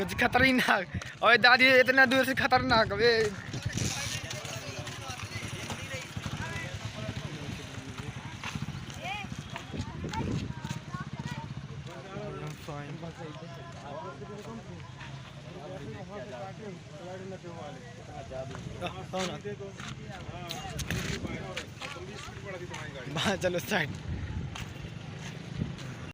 कुछ खतरनाक। और दादी इतना दूर से खतरनाक वे। चलो साइड।